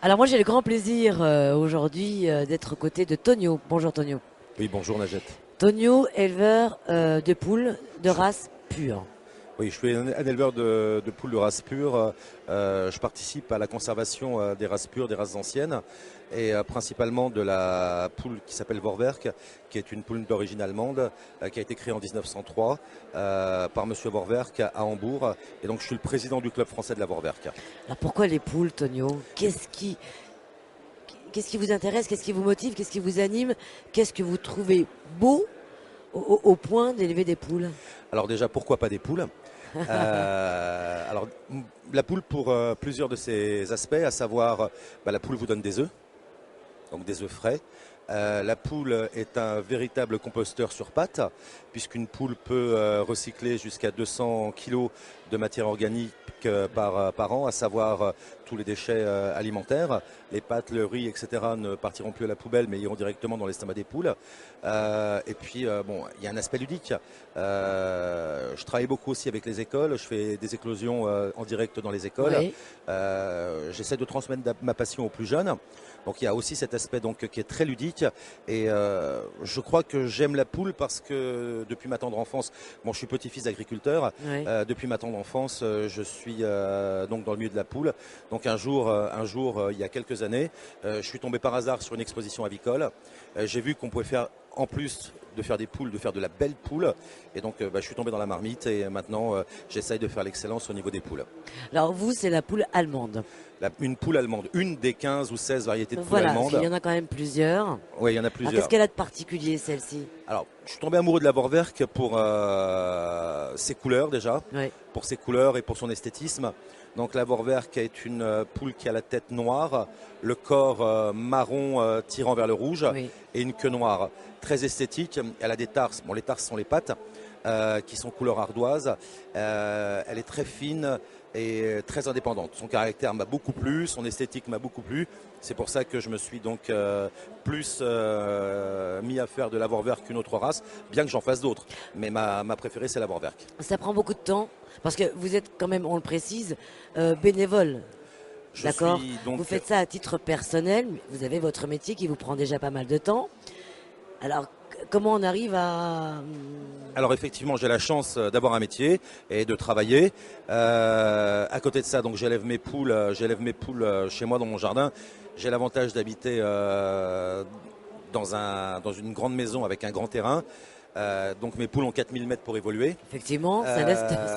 Alors moi j'ai le grand plaisir aujourd'hui d'être aux côtés de Tonio. Bonjour Tonio. Oui, bonjour Najat. Tonio, éleveur de poules de race pure. Oui, je suis un éleveur de poules de race pure. Je participe à la conservation des races pures, des races anciennes, et principalement de la poule qui s'appelle Vorwerk, qui est une poule d'origine allemande, qui a été créée en 1903 par Monsieur Vorwerk à Hambourg. Et donc je suis le président du club français de la Vorwerk. Alors pourquoi les poules, Tonio? Qu'est-ce qui vous intéresse? Qu'est-ce qui vous motive? Qu'est-ce qui vous anime? Qu'est-ce que vous trouvez beau au point d'élever des poules? Alors déjà, pourquoi pas des poules? La poule pour plusieurs de ses aspects, à savoir la poule vous donne des œufs, donc des œufs frais. La poule est un véritable composteur sur pattes, puisqu'une poule peut recycler jusqu'à 200 kg de matière organique par an, à savoir tous les déchets alimentaires. Les pâtes, le riz, etc. ne partiront plus à la poubelle, mais iront directement dans l'estomac des poules. Il y a un aspect ludique. Je travaille beaucoup aussi avec les écoles. Je fais des éclosions en direct dans les écoles. Oui. J'essaie de transmettre ma passion aux plus jeunes. Donc il y a aussi cet aspect qui est très ludique, et je crois que j'aime la poule parce que depuis ma tendre enfance, je suis petit-fils d'agriculteur, Oui. depuis ma tendre enfance, je suis donc dans le milieu de la poule. Donc un jour, il y a quelques années, je suis tombé par hasard sur une exposition avicole. J'ai vu qu'on pouvait faire, en plus de faire des poules, de faire de la belle poule, et donc je suis tombé dans la marmite, et maintenant j'essaye de faire l'excellence au niveau des poules. Alors vous, c'est la poule allemande. Une poule allemande, une des 15 ou 16 variétés de poules Voilà, parce allemandes. qu'il y en a quand même plusieurs. Oui, il y en a Alors plusieurs. qu'est-ce qu'elle a de particulier, celle-ci? Alors, je suis tombé amoureux de la Vorwerk pour ses couleurs déjà, Oui. pour ses couleurs et pour son esthétisme. Donc la Vorwerk est une poule qui a la tête noire, le corps marron tirant vers le rouge, Oui. et une queue noire. Très esthétique, elle a des tarses. Bon, les tarses sont les pattes, qui sont couleur ardoise. Elle est très fine et très indépendante. Son caractère m'a beaucoup plu, son esthétique m'a beaucoup plu. C'est pour ça que je me suis donc plus mis à faire de la Vorwerk qu'une autre race, bien que j'en fasse d'autres. Mais ma préférée, c'est la Vorwerk. Ça prend beaucoup de temps parce que vous êtes quand même, on le précise, bénévole. Je D'accord. suis donc... Vous faites ça à titre personnel. Vous avez votre métier qui vous prend déjà pas mal de temps. Alors, comment on arrive à... Alors effectivement, j'ai la chance d'avoir un métier et de travailler. À côté de ça, donc j'élève mes poules chez moi dans mon jardin. J'ai l'avantage d'habiter dans une grande maison avec un grand terrain. Donc mes poules ont 4000 mètres pour évoluer. Effectivement, ça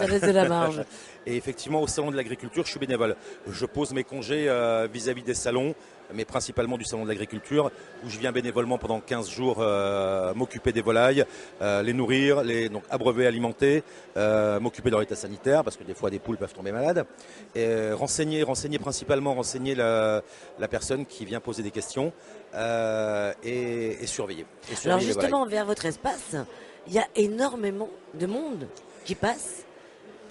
laisse de la marge. Et effectivement, au salon de l'agriculture, je suis bénévole. Je pose mes congés vis-à-vis des salons, mais principalement du salon de l'agriculture, où je viens bénévolement pendant 15 jours m'occuper des volailles, les nourrir, donc abreuver, alimenter, m'occuper de leur état sanitaire, parce que des fois des poules peuvent tomber malades, et renseigner la personne qui vient poser des questions, et surveiller. Alors Les volailles. justement, vers votre espace, il y a énormément de monde qui passe.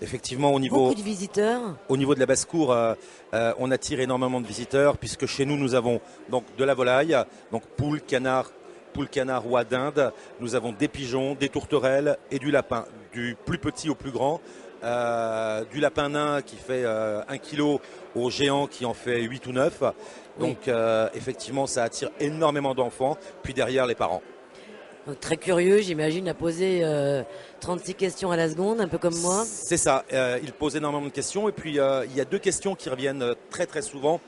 Effectivement, Beaucoup de visiteurs. au niveau de la basse-cour, on attire énormément de visiteurs, puisque chez nous, nous avons donc de la volaille, donc poule, canard, oie d'Inde. Nous avons des pigeons, des tourterelles et du lapin, du plus petit au plus grand. Du lapin nain qui fait 1 kg au géant qui en fait 8 ou 9. Donc effectivement, ça attire énormément d'enfants, puis derrière les parents. Donc, très curieux, j'imagine, à poser 36 questions à la seconde, un peu comme moi. C'est ça, il pose énormément de questions, et puis il y a deux questions qui reviennent très très souvent.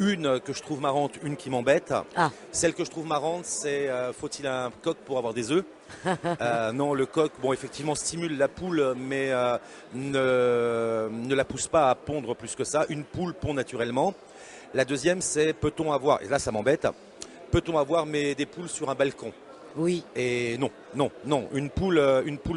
Une que je trouve marrante, une qui m'embête. Ah. Celle que je trouve marrante, c'est faut-il un coq pour avoir des œufs? Non, le coq, effectivement, stimule la poule, mais ne la pousse pas à pondre plus que ça. Une poule pond naturellement. La deuxième, c'est peut-on avoir, et là ça m'embête, peut-on avoir des poules sur un balcon? Oui. Et non. Une poule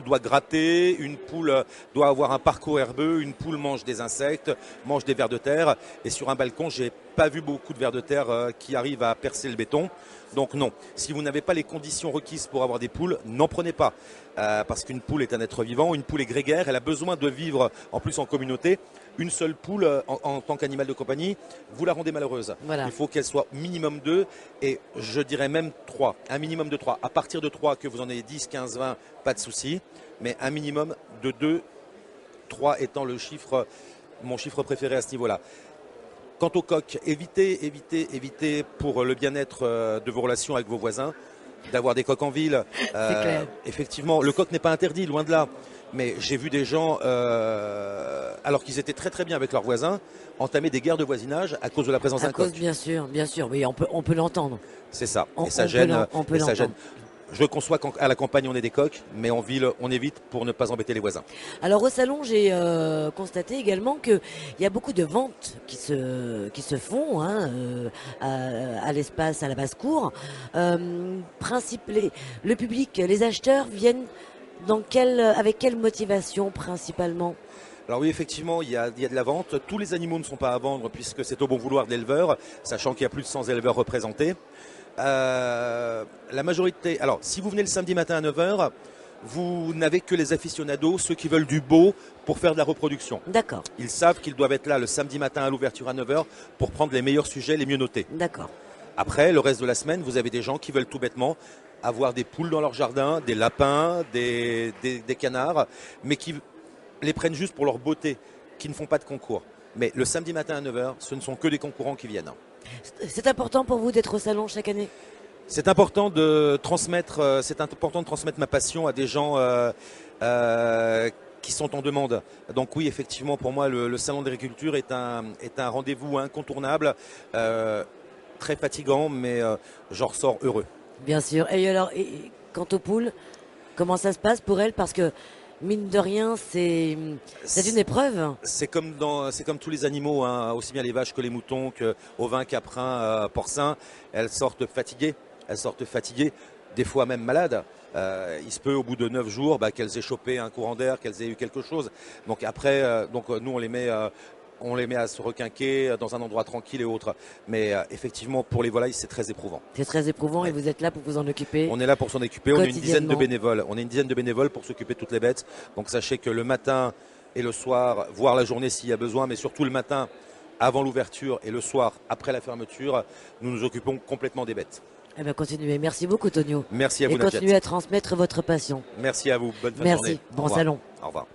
doit gratter, une poule doit avoir un parcours herbeux, une poule mange des insectes, mange des vers de terre. Et sur un balcon, j'ai pas vu beaucoup de vers de terre qui arrivent à percer le béton. Donc non, si vous n'avez pas les conditions requises pour avoir des poules, n'en prenez pas. Parce qu'une poule est un être vivant, une poule est grégaire, elle a besoin de vivre en plus en communauté. Une seule poule en tant qu'animal de compagnie, vous la rendez malheureuse. Voilà. Il faut qu'elle soit minimum 2, et je dirais même 3, un minimum de 3. À partir de 3, que vous en ayez 10, 15, 20, pas de souci, mais un minimum de 2, 3 étant mon chiffre préféré à ce niveau-là. Quant au coq, évitez pour le bien-être de vos relations avec vos voisins, d'avoir des coqs en ville. C'est clair. Effectivement, le coq n'est pas interdit, loin de là. Mais j'ai vu des gens, alors qu'ils étaient très très bien avec leurs voisins, entamer des guerres de voisinage à cause de la présence d'un coq. Bien sûr, oui, on peut l'entendre. C'est ça. Et ça gêne. On peut Et ça gêne. l'entendre. Je conçois qu'à la campagne on ait des coqs, mais en ville on évite pour ne pas embêter les voisins. Alors au salon, j'ai constaté également qu'il y a beaucoup de ventes qui se font hein, à l'espace, à la basse-cour. Le public, les acheteurs viennent avec quelle motivation principalement? Alors oui, effectivement, il y a de la vente. Tous les animaux ne sont pas à vendre puisque c'est au bon vouloir de l'éleveur, sachant qu'il y a plus de 100 éleveurs représentés. La majorité, alors si vous venez le samedi matin à 9 h, vous n'avez que les aficionados, ceux qui veulent du beau pour faire de la reproduction. D'accord. Ils savent qu'ils doivent être là le samedi matin à l'ouverture à 9 h pour prendre les meilleurs sujets, les mieux notés. D'accord. Après, le reste de la semaine, vous avez des gens qui veulent tout bêtement avoir des poules dans leur jardin, des lapins, des canards, mais qui les prennent juste pour leur beauté, qui ne font pas de concours. Mais le samedi matin à 9 h, ce ne sont que des concurrents qui viennent. C'est important pour vous d'être au salon chaque année? C'est important de transmettre ma passion à des gens qui sont en demande. Donc oui, effectivement, pour moi, le salon d'agriculture est un rendez-vous incontournable, très fatigant, mais j'en ressors heureux. Bien sûr. Et alors, quant aux poules, comment ça se passe pour elles? Parce que mine de rien, c'est une épreuve. C'est comme tous les animaux, hein, aussi bien les vaches que les moutons, que ovins, caprins, porcins. Elles sortent fatiguées, des fois même malades. Il se peut au bout de 9 jours qu'elles aient chopé un courant d'air, qu'elles aient eu quelque chose. Donc après, nous on les met à se requinquer dans un endroit tranquille et autres. Mais effectivement, pour les volailles, c'est très éprouvant. C'est très éprouvant, ouais. Et vous êtes là pour vous en occuper. On est là pour s'en occuper. On est une dizaine de bénévoles. On est une dizaine de bénévoles pour s'occuper de toutes les bêtes. Donc sachez que le matin et le soir, voire la journée s'il y a besoin, mais surtout le matin avant l'ouverture et le soir après la fermeture, nous nous occupons complètement des bêtes. Eh bien, continuez. Merci beaucoup, Tonio. Merci à vous, Et continuez à transmettre votre passion. Merci à vous. Bonne fin de journée. Merci. Bon salon. Au revoir.